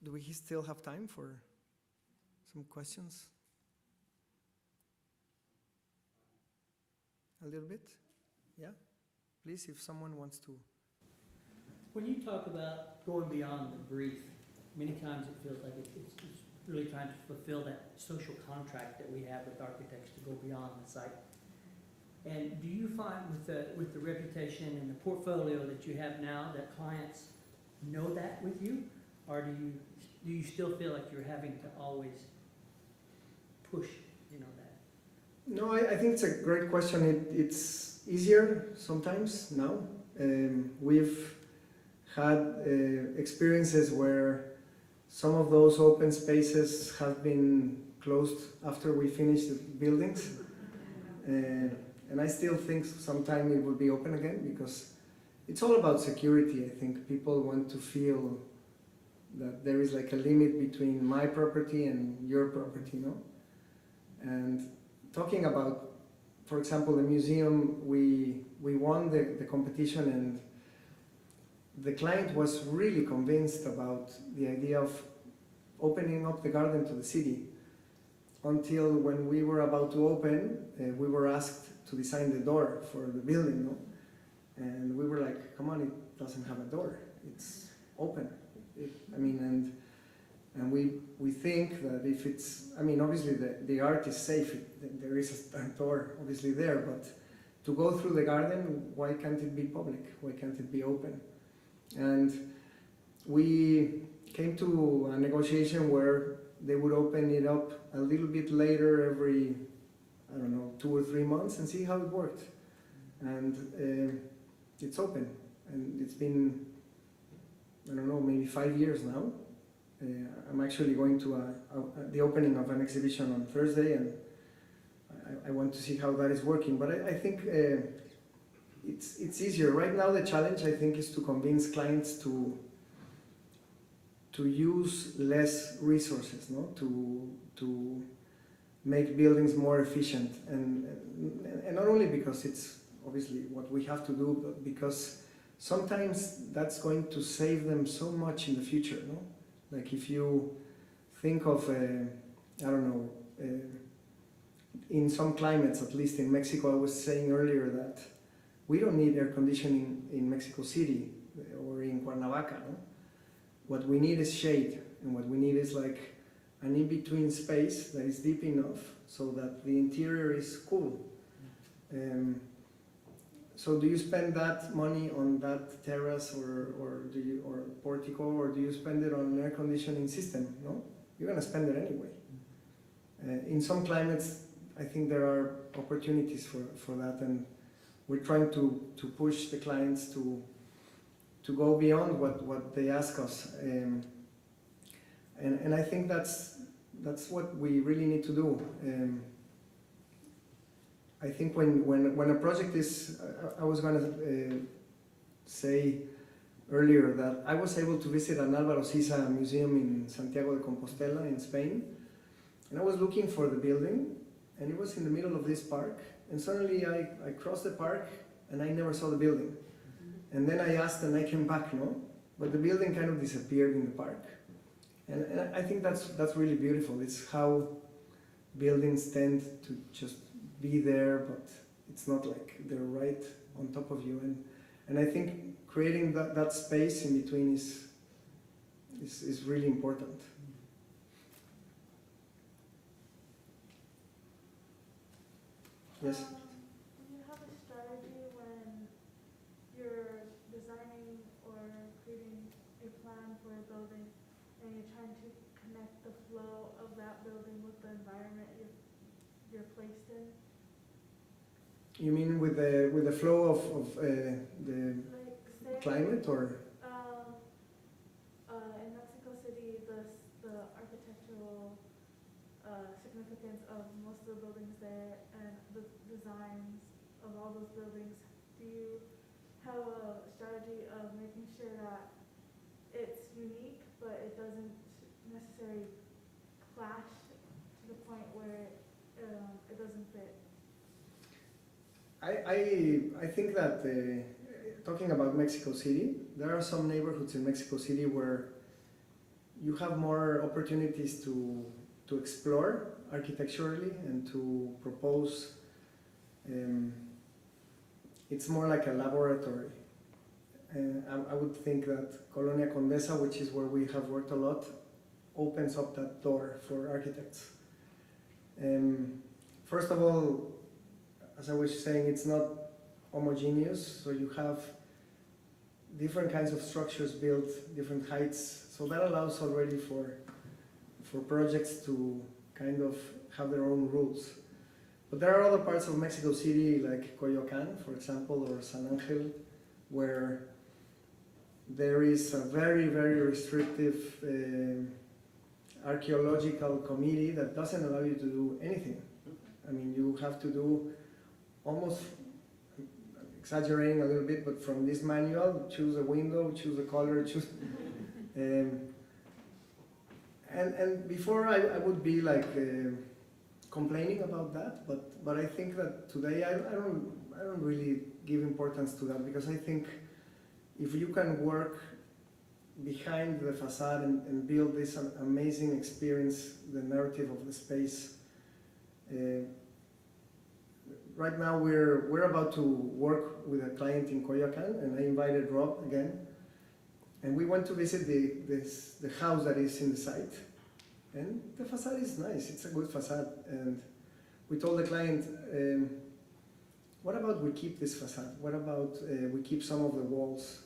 Do we still have time for some questions? A little bit? Yeah? Please, if someone wants to. When you talk about going beyond the brief, many times it feels like it's really trying to fulfill that social contract that we have with architects to go beyond the site. And do you find with the reputation and the portfolio that you have now that clients know that with you? Or do you still feel like you're having to always push, that? No, I think it's a great question. It's easier sometimes now. We've had experiences where some of those open spaces have been closed after we finish the buildings. And I still think sometime it will be open again because it's all about security. I think people want to feel that there is like a limit between my property and your property, no? And talking about, for example, the museum, we won the competition, and the client was really convinced about the idea of opening up the garden to the city, until when we were about to open, we were asked to design the door for the building, no? And we were like, come on, it doesn't have a door, it's open. And we think that if it's, obviously the art is safe, there is a door obviously there, but to go through the garden, why can't it be public? Why can't it be open? And we came to a negotiation where they would open it up a little bit later every, I don't know, 2 or 3 months and see how it worked. And it's open, and it's been, I don't know, maybe 5 years now. I'm actually going to the opening of an exhibition on Thursday, and I want to see how that is working. But I think it's easier. Right now the challenge, I think, is to convince clients to use less resources, no? To make buildings more efficient. And not only because it's obviously what we have to do, but because sometimes that's going to save them so much in the future, no? Like if you think of, I don't know, in some climates, at least in Mexico, I was saying earlier that we don't need air conditioning in Mexico City or in Cuernavaca, no? What we need is shade, and what we need is like an in-between space that is deep enough so that the interior is cool. So do you spend that money on that terrace or portico, or do you spend it on an air conditioning system? No, you're gonna spend it anyway. In some climates, I think there are opportunities for that, and we're trying to push the clients to go beyond what they ask us. And I think that's what we really need to do. I think when a project is, I was going to say earlier that I was able to visit an Álvaro Siza museum in Santiago de Compostela in Spain, and I was looking for the building, and it was in the middle of this park, and suddenly I crossed the park and I never saw the building. And then I asked and I came back, no? But the building kind of disappeared in the park. And I think that's really beautiful. It's how buildings tend to just be there, but it's not like they're right on top of you. And I think creating that space in between is really important. Yes? Do you have a strategy when you're designing or creating a plan for a building and you're trying to connect the flow of that building with the environment you're placed in? You mean with the flow of the Like, say, climate, or? in Mexico City, the architectural significance of most of the buildings there and the designs of all those buildings, do you have a strategy of making sure that it's unique, but it doesn't necessarily clash to the point where it doesn't fit? I think that talking about Mexico City, there are some neighborhoods in Mexico City where you have more opportunities to explore architecturally and to propose. It's more like a laboratory. I would think that Colonia Condesa, which is where we have worked a lot, opens up that door for architects. First of all, as I was saying, it's not homogeneous, so you have different kinds of structures built, different heights, so that allows already for projects to kind of have their own rules. But there are other parts of Mexico City, like Coyoacán, for example, or San Angel, where there is a very, very restrictive archaeological committee that doesn't allow you to do anything. I mean, you have to do, almost exaggerating a little bit, but from this manual, choose a window, choose a color, choose. And before I would be like complaining about that, but I think that today I don't really give importance to that, because I think if you can work behind the facade and build this amazing experience, the narrative of the space. Right now we're about to work with a client in Coyoacán, and I invited Rob again, and we went to visit the house that is in the site, and the facade is nice. It's a good facade, and we told the client, what about we keep this facade? What about we keep some of the walls?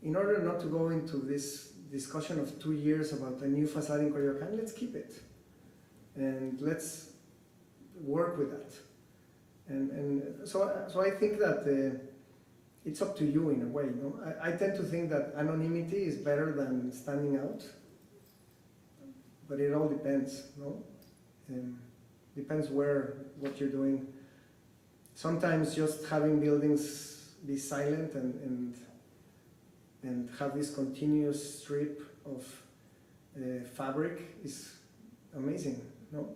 In order not to go into this discussion of 2 years about a new facade in Coyoacán, let's keep it. And let's work with that. And so I think that it's up to you in a way. No? I tend to think that anonymity is better than standing out, but it all depends. No, depends what you're doing. Sometimes just having buildings be silent and have this continuous strip of fabric is amazing. No.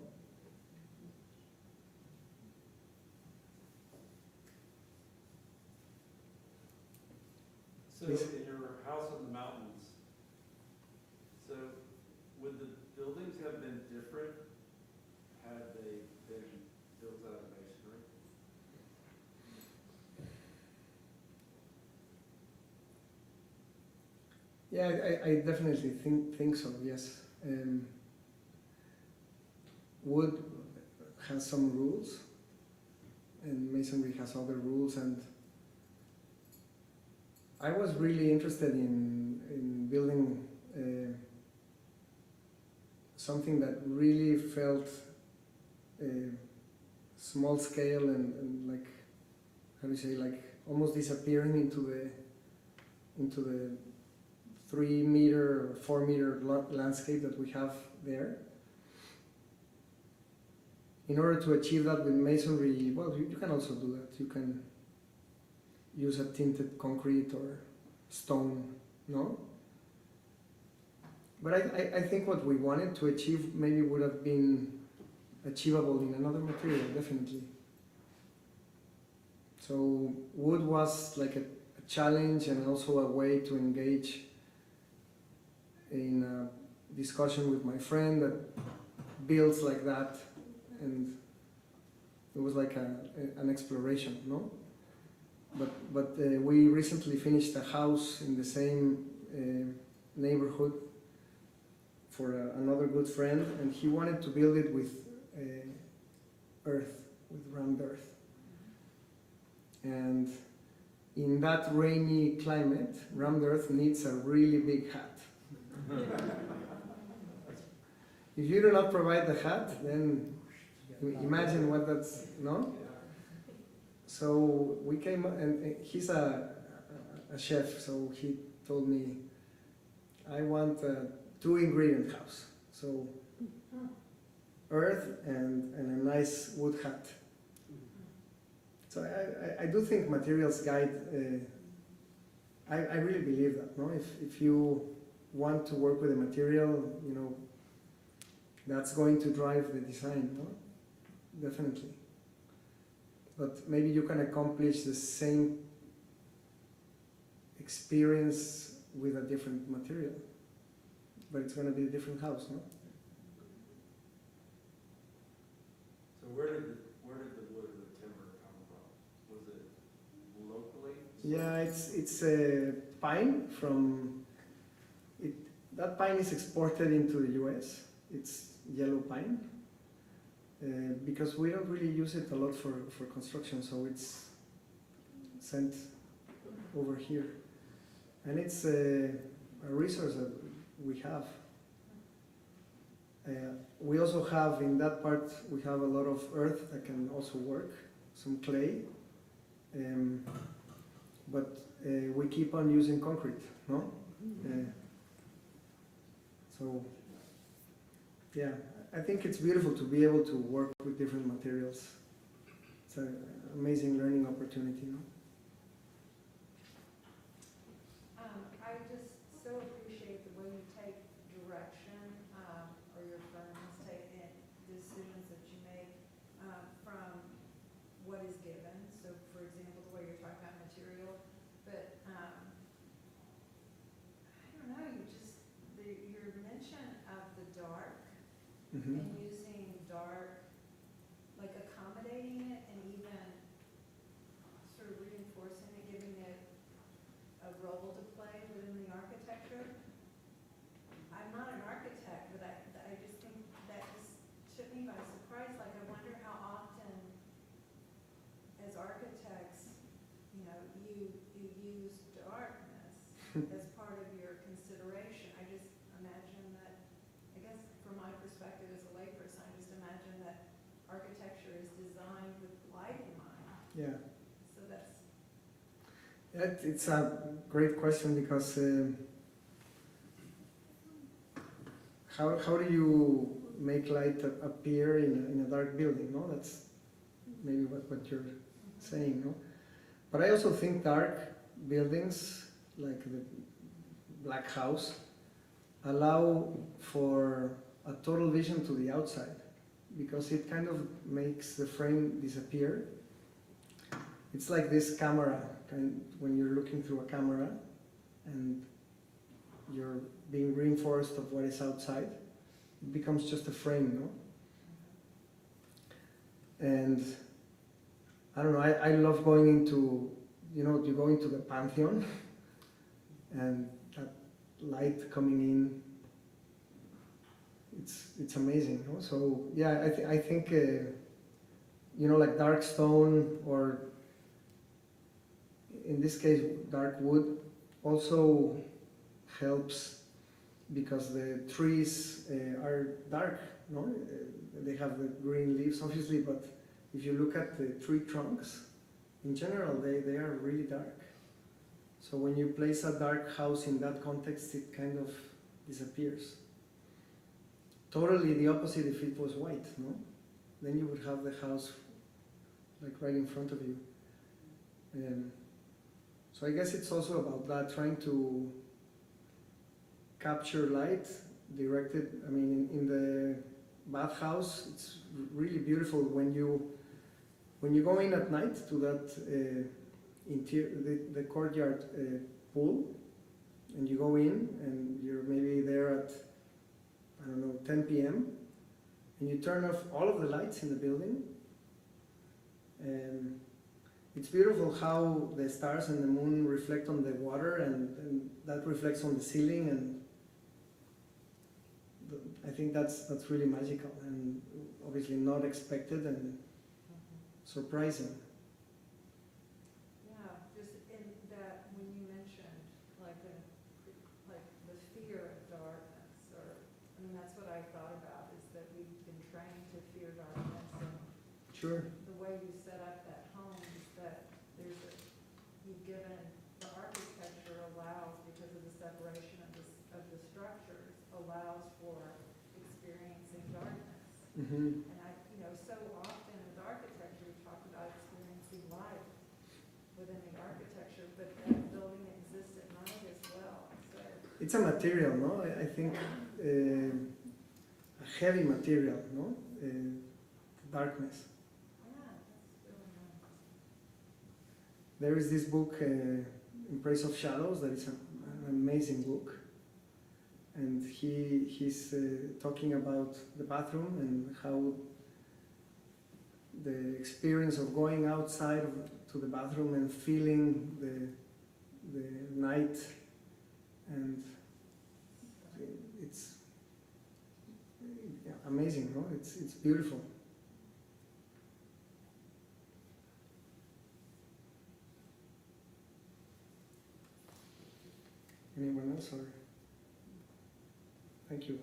So Please. in your house in the mountains, so would the buildings have been different had they been built out of masonry? Yeah, I definitely think so. Yes, wood has some rules, and masonry has other rules, and I was really interested in building something that really felt small scale and like, how do you say, like almost disappearing into the 3 meter or 4 meter landscape that we have there. In order to achieve that with masonry, well, you can also do that. You can use a tinted concrete or stone, no? But I think what we wanted to achieve maybe would have been achievable in another material, definitely. So wood was like a challenge and also a way to engage in a discussion with my friend that builds like that, and it was like an exploration, no? But we recently finished a house in the same neighborhood for another good friend, and he wanted to build it with earth, with rammed earth. And in that rainy climate, rammed earth needs a really big hat. If you do not provide the hat, then imagine what that's, no? So we came, and he's a chef, so he told me, I want a 2-ingredient house. So earth and a nice wood hat. So I do think materials guide, I really believe that, no? If you want to work with a material, you know, that's going to drive the design, no? Definitely. But maybe you can accomplish the same experience with a different material, but it's going to be a different house, no? So where did the wood or the timber come from? Was it locally? Yeah, it's a pine from it. That pine is exported into the U.S. It's yellow pine. Because we don't really use it a lot for construction, so it's sent over here. And it's a resource that we have. We also have, in that part, we have a lot of earth that can also work, some clay. But we keep on using concrete, no? So, yeah. I think it's beautiful to be able to work with different materials. It's an amazing learning opportunity, no? I just so appreciate the way you take direction, or your firms take decisions that you make from what is given. So, for example, the way you're talking about material, but I don't know, your mention of the dark. Mm-hmm. And using dark, like accommodating it and even sort of reinforcing it, giving it a role to play within the architecture. I'm not an architect, but I just think that just took me by surprise. Like, I wonder how often, as architects, as part of your consideration. I just imagine that, I guess from my perspective as a layperson, I just imagine that architecture is designed with light in mind. Yeah. So that's, It's a great question because how do you make light appear in a dark building? No, that's maybe what you're saying. No, but I also think dark buildings like the Black House allow for a total vision to the outside because it kind of makes the frame disappear. It's like this camera, when you're looking through a camera and you're being reinforced of what is outside, it becomes just a frame, no? And I don't know, I love going into, you go into the Pantheon and that light coming in, it's amazing, no? So yeah, I think, like dark stone or in this case, dark wood also helps because the trees are dark, no? They have the green leaves, obviously, but if you look at the tree trunks, in general, they are really dark. So when you place a dark house in that context, it kind of disappears. Totally the opposite if it was white, no? Then you would have the house like right in front of you. So I guess it's also about that, trying to capture light, directed, I mean, in the bathhouse, it's really beautiful when you go in at night to that the courtyard pool, and you go in and you're maybe there at, I don't know, 10 p.m., and you turn off all of the lights in the building, and it's beautiful how the stars and the moon reflect on the water, and that reflects on the ceiling, and I think that's really magical and obviously not expected and surprising. yeah, just in that when you mentioned like the fear of darkness, or, I mean, that's what I thought about, is that we've been trained to fear darkness, and Sure. the way you set up that home is that you've given, the architecture allows, because of the separation of the structures, allows for experiencing darkness. Mm-hmm. And so often with architecture, we talk about experiencing light within the architecture, but that building exists at night as well, so. It's a material, no? I think a heavy material, no? Darkness. Yeah, that's really nice. There is this book, In Praise of Shadows, that is an amazing book. And he's talking about the bathroom and how the experience of going outside to the bathroom and feeling the night, and it's amazing, no? It's beautiful. Anyone else? Or thank you.